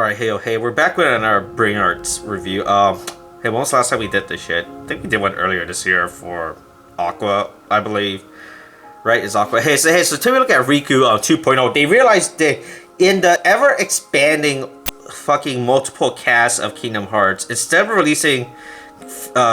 Alright, hey, we're back with our Brain Arts review. Hey, when was the last time we did this shit? I think we did one earlier this year for Aqua, I believe. Right, is Aqua. Hey, so take a look at Riku 2.0. They realized that in the ever-expanding fucking multiple casts of Kingdom Hearts, instead of releasing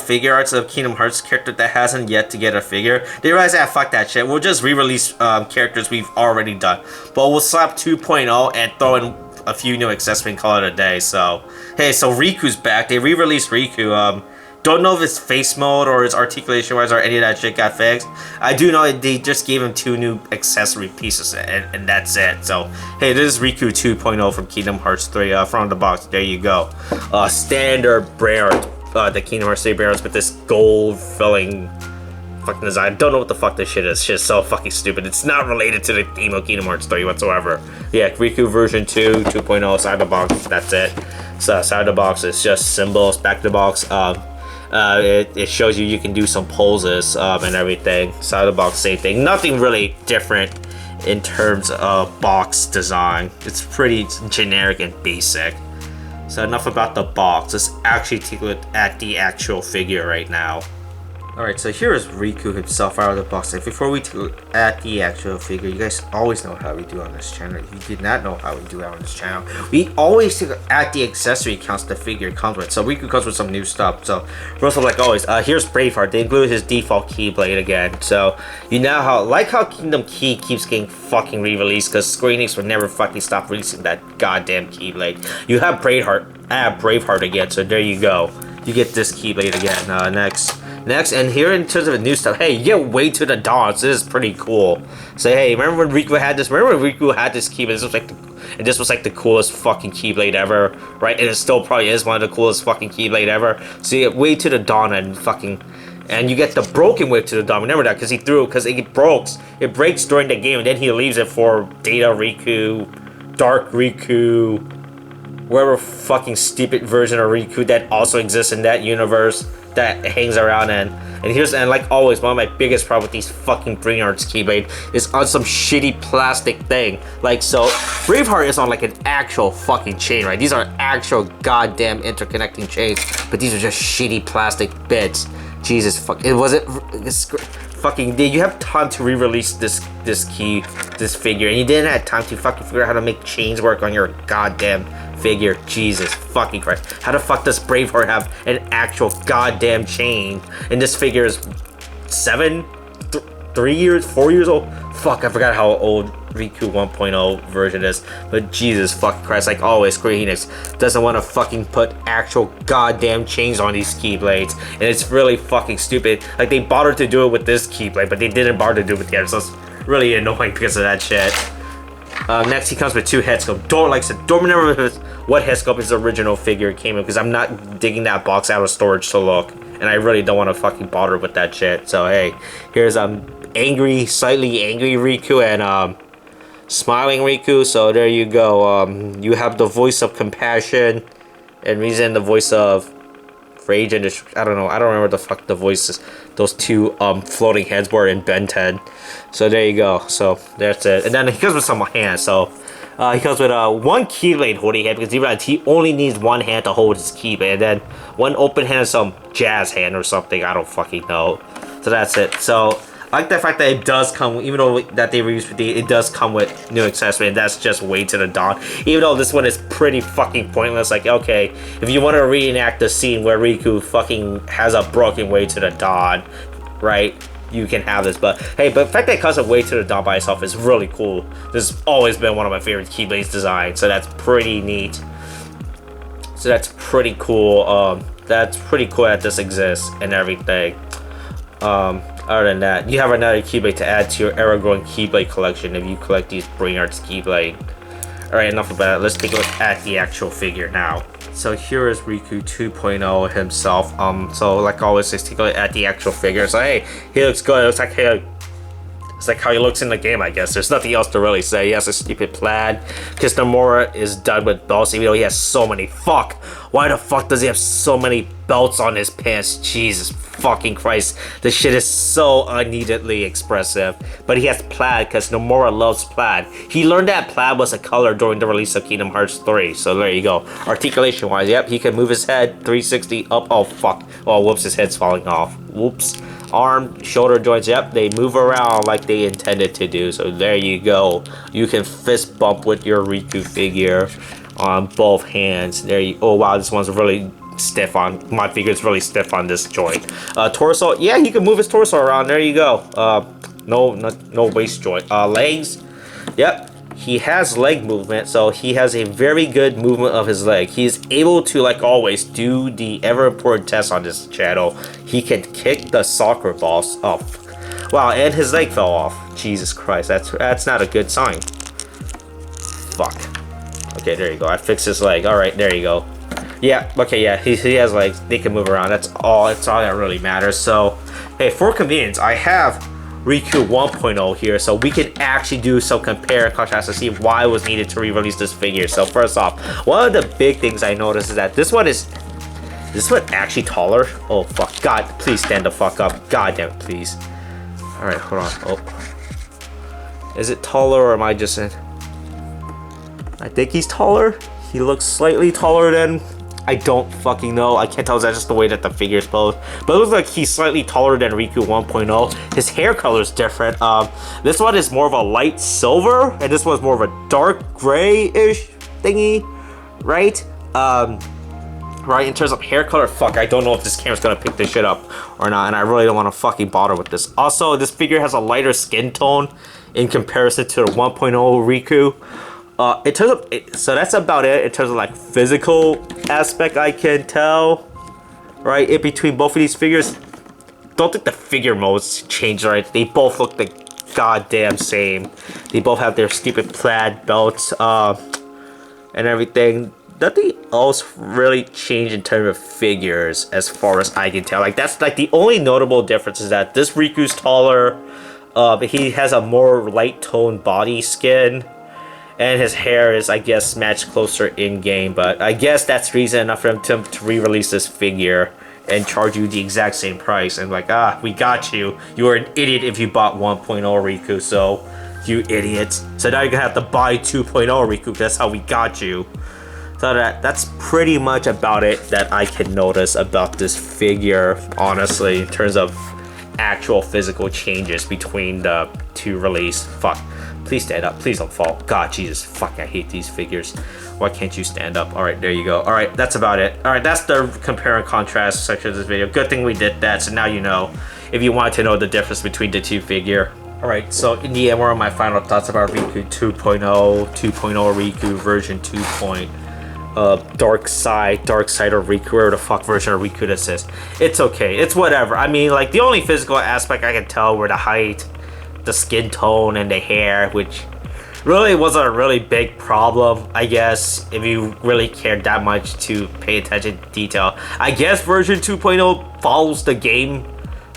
figure arts of Kingdom Hearts character that hasn't yet to get a figure, they realized that fuck that shit. We'll just re-release characters we've already done. But we'll slap 2.0 and throw in a few new accessories and call it a day. So hey, so Riku's back. They re-released Riku. Don't know if it's face mode or his articulation wise or any of that shit got fixed. I do know they just gave him 2 new accessory pieces and that's it. So hey, this is Riku 2.0 from Kingdom Hearts 3 from the box. There you go. Standard Brain Art, the Kingdom Hearts 3 Brain Arts with this gold filling fucking design. Don't know what the fuck this shit is. Shit's so fucking stupid. It's not related to the theme of Kingdom Hearts 3 whatsoever. Yeah, Riku version 2.0 side of the box. That's it. So side of the box is just symbols. Back of the box, it shows you can do some poses and everything. Side of the box, same thing. Nothing really different in terms of box design. It's pretty generic and basic. So enough about the box. Let's actually take a look at the actual figure right now. Alright, so here is Riku himself out of the box. And before we look at the actual figure, you guys always know how we do on this channel. If you did not know how we do on this channel, we always take at the accessory counts the figure comes with. So Riku comes with some new stuff. So first of all, like always, here's Braveheart. They include his default Keyblade again. So you know how Kingdom Key keeps getting fucking re-released because Square Enix would never fucking stop releasing that goddamn Keyblade. You have Braveheart again. So there you go. You get this Keyblade again. Next, and here in terms of the new stuff, hey, you get Way to the Dawn. So this is pretty cool. So hey, remember when Riku had this? Remember when Riku had this Keyblade? This was like the coolest fucking Keyblade ever, right? And it still probably is one of the coolest fucking Keyblade ever. So you get Way to the Dawn and you get the broken Way to the Dawn. Remember that because it breaks during the game, and then he leaves it for Data Riku, Dark Riku, whatever fucking stupid version of Riku that also exists in that universe that hangs around. And like always, one of my biggest problem with these fucking Brain Arts Keyblade is on some shitty plastic thing. Like, so Braveheart is on like an actual fucking chain, right? These are actual goddamn interconnecting chains, but these are just shitty plastic bits. Jesus fuck, you have time to re-release this figure, and you didn't have time to fucking figure out how to make chains work on your goddamn figure. Jesus fucking Christ. How the fuck does Braveheart have an actual goddamn chain? And this figure is 4 years old? Fuck, I forgot how old Riku 1.0 version is. But Jesus fucking Christ, like always, Square Enix doesn't want to fucking put actual goddamn chains on these Keyblades. And it's really fucking stupid. Like, they bothered to do it with this Keyblade, but they didn't bother to do it with the other. So it's really annoying because of that shit. Next, he comes with 2 head sculpts. Don't remember what head sculpt his original figure came in because I'm not digging that box out of storage to look, and I really don't want to fucking bother with that shit. So hey, here's slightly angry Riku and smiling Riku. So there you go. You have the voice of compassion, and Reason the voice of rage and I don't remember the fuck the voices those 2 floating heads were in Ben 10. So there you go. So that's it. And then he comes with some hands. So he comes with 1 Keyblade holding hand because he only needs 1 hand to hold his Keyblade, and then 1 open hand, some jazz hand or something. I don't fucking know. So that's it. So I like the fact that it does come, even though that they released it does come with new accessory, and that's just Way to the Dawn. Even though this one is pretty fucking pointless. Like, okay, if you want to reenact the scene where Riku fucking has a broken Way to the Dawn, right? You can have this, but hey, but the fact that it comes with Way to the Dawn by itself is really cool. This has always been one of my favorite Keyblades designs, so that's pretty neat. So that's pretty cool. That's pretty cool that this exists and everything. Other than that, you have another Keyblade to add to your ever-growing Keyblade collection if you collect these Brain Arts Keyblade. Alright, enough about it. Let's take a look at the actual figure now. So here is Riku 2.0 himself. So like always, let's take a look at the actual figure. So hey, he looks good. It's like how he looks in the game, I guess. There's nothing else to really say. He has a stupid plaid. Because Nomura is done with belts, even though he has so many. Fuck! Why the fuck does he have so many belts on his pants? Jesus fucking Christ. This shit is so unneededly expressive. But he has plaid because Nomura loves plaid. He learned that plaid was a color during the release of Kingdom Hearts 3. So there you go. Articulation wise, yep, he can move his head 360 up. Oh fuck. Oh whoops, his head's falling off. Whoops. Arm, shoulder joints, yep, they move around like they intended to do. So there you go. You can fist bump with your Riku figure on both hands. There you. Oh wow, this one's really stiff on my figure's really stiff on this joint. Torso, yeah, he can move his torso around. There you go. No waist joint. Legs, yep, he has leg movement, so he has a very good movement of his leg. He's able to, like always, do the ever important test on this channel. He can kick the soccer balls up. Wow, and his leg fell off. Jesus Christ, that's not a good sign. Fuck. Okay, there you go. I fixed his leg. All right, there you go. Yeah, okay, yeah, he has legs. They can move around. That's all that really matters. So, hey, for convenience, I have Riku 1.0 here, so we can actually do some compare and contrast to see why it was needed to re-release this figure. So first off, one of the big things I noticed is that this one actually taller. Oh fuck, God, please stand the fuck up. God damn it, please. Alright, hold on. Oh. Is it taller or am I just in? I think he's taller. He looks slightly taller than, I don't fucking know. I can't tell if that's just the way that the figure's posed. But it looks like he's slightly taller than Riku 1.0. His hair color is different. This one is more of a light silver, and this one's more of a dark gray-ish thingy, right? Right, in terms of hair color, fuck, I don't know if this camera's gonna pick this shit up or not, and I really don't want to fucking bother with this. Also, this figure has a lighter skin tone in comparison to the 1.0 Riku. In terms of, so that's about it in terms of like physical aspect I can tell, right? In between both of these figures, don't think the figure modes changed, right? They both look the goddamn same. They both have their stupid plaid belts, and everything. Nothing else really changed in terms of figures as far as I can tell. Like that's like the only notable difference is that this Riku's taller, he has a more light toned body skin. And his hair is, I guess, matched closer in-game. But I guess that's reason enough for him to re-release this figure and charge you the exact same price. And like, we got you. You were an idiot if you bought 1.0 Riku, so you idiots. So now you're gonna have to buy 2.0 Riku. That's how we got you. So that's pretty much about it that I can notice about this figure, honestly, in terms of actual physical changes between the two release. Fuck. Please stand up. Please don't fall. God, Jesus. Fuck, I hate these figures. Why can't you stand up? Alright, there you go. Alright, that's about it. Alright, that's the compare and contrast section of this video. Good thing we did that, so now you know. If you wanted to know the difference between the two figure. Alright, so in the end, what are my final thoughts about Riku 2.0, 2.0 Riku, version 2. Dark side of Riku, or the fuck version of Riku this is. It's okay. It's whatever. I mean, like, the only physical aspect I can tell were the height, the skin tone, and the hair, which really wasn't a really big problem, I guess, if you really cared that much to pay attention to detail. I guess version 2.0 follows the game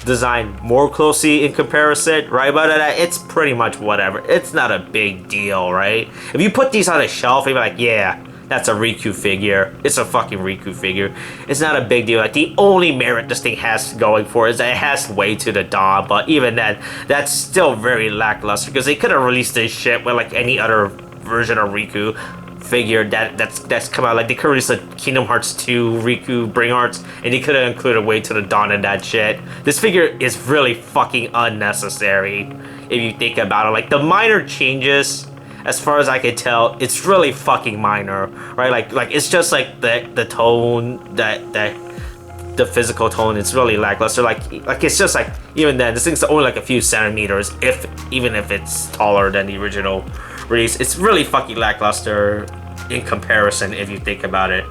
design more closely in comparison, right? But it's pretty much whatever. It's not a big deal, right? If you put these on a shelf, you'd be like, yeah, that's a Riku figure. It's a fucking Riku figure. It's not a big deal. Like, the only merit this thing has going for is that it has way to the dawn, but even then, that's still very lackluster, because they could have released this shit with like any other version of Riku figure that's come out. Like, they could release a Kingdom Hearts 2 Riku Bring Arts, and they could have included way to the dawn in that shit. This figure is really fucking unnecessary if you think about it. Like, the minor changes, as far as I can tell, it's really fucking minor, right? Like it's just like the tone, the physical tone, it's really lackluster. Like it's just like, even then, this thing's only like a few centimeters, even if it's taller than the original release. It's really fucking lackluster in comparison if you think about it.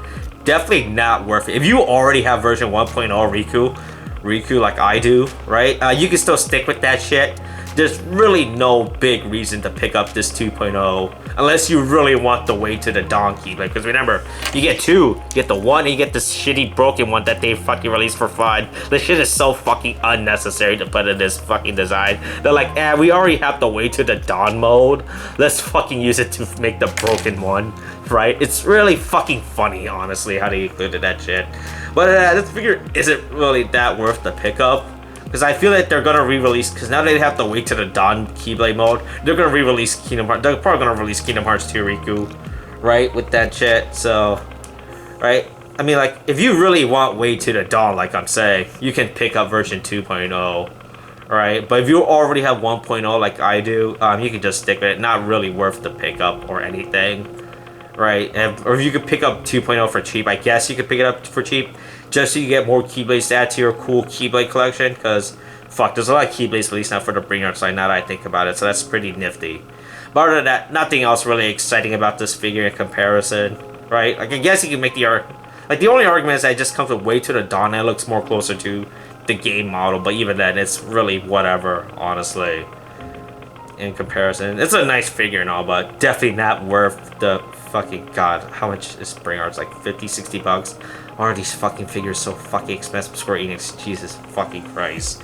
Definitely not worth it. If you already have version 1.0 Riku like I do, right? You can still stick with that shit. There's really no big reason to pick up this 2.0 unless you really want the way to the donkey. Like, because remember, you get two, you get the one, and you get this shitty broken one that they fucking released for fun. This shit is so fucking unnecessary to put in this fucking design. They're like, we already have the way to the dawn mode. Let's fucking use it to make the broken one, right? It's really fucking funny, honestly, how they included that shit. But this figure isn't really that worth the pickup. Because I feel like they're gonna re-release, because now they have to wait to the Dawn Keyblade mode, they're gonna re-release Kingdom Hearts, they're probably gonna release Kingdom Hearts 2 Riku, right, with that shit, so, right, I mean, like, if you really want Way to the Dawn, like I'm saying, you can pick up version 2.0, right, but if you already have 1.0 like I do, you can just stick with it, not really worth the pickup or anything, right, or if you could pick up 2.0 for cheap, I guess you could pick it up for cheap, just so you get more Keyblades to add to your cool Keyblade collection, because, fuck, there's a lot of Keyblades released now for the Bring Art side, now that I think about it, so that's pretty nifty. But other than that, nothing else really exciting about this figure in comparison, right? Like, I guess you can make the like, the only argument is that it just comes with Way to the Dawn, and it looks more closer to the game model, but even then, it's really whatever, honestly, in comparison. It's a nice figure and all, but definitely not worth the fucking, god, how much is Bring Arts, like 50, 60 bucks? Why are these fucking figures so fucking expensive? Square Enix, Jesus fucking Christ.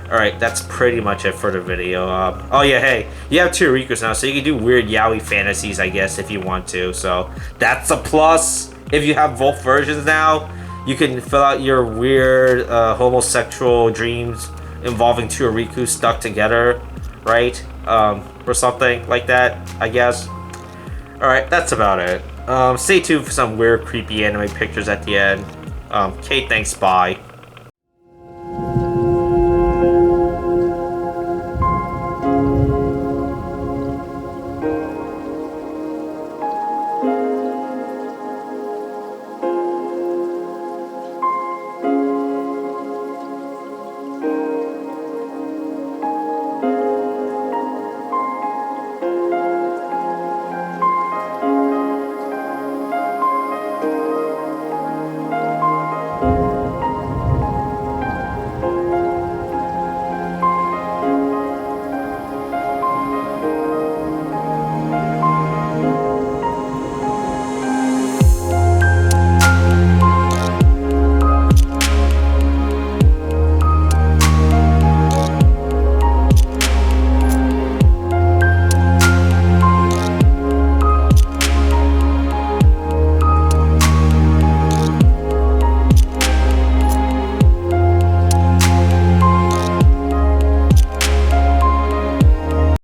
Alright, that's pretty much it for the video. Oh yeah, hey, you have 2 Rikus now, so you can do weird yaoi fantasies, I guess, if you want to. So, that's a plus. If you have both versions now, you can fill out your weird homosexual dreams involving 2 Rikus stuck together, right? Or something like that, I guess. Alright, that's about it. Stay tuned for some weird, creepy anime pictures at the end. Okay, thanks, bye.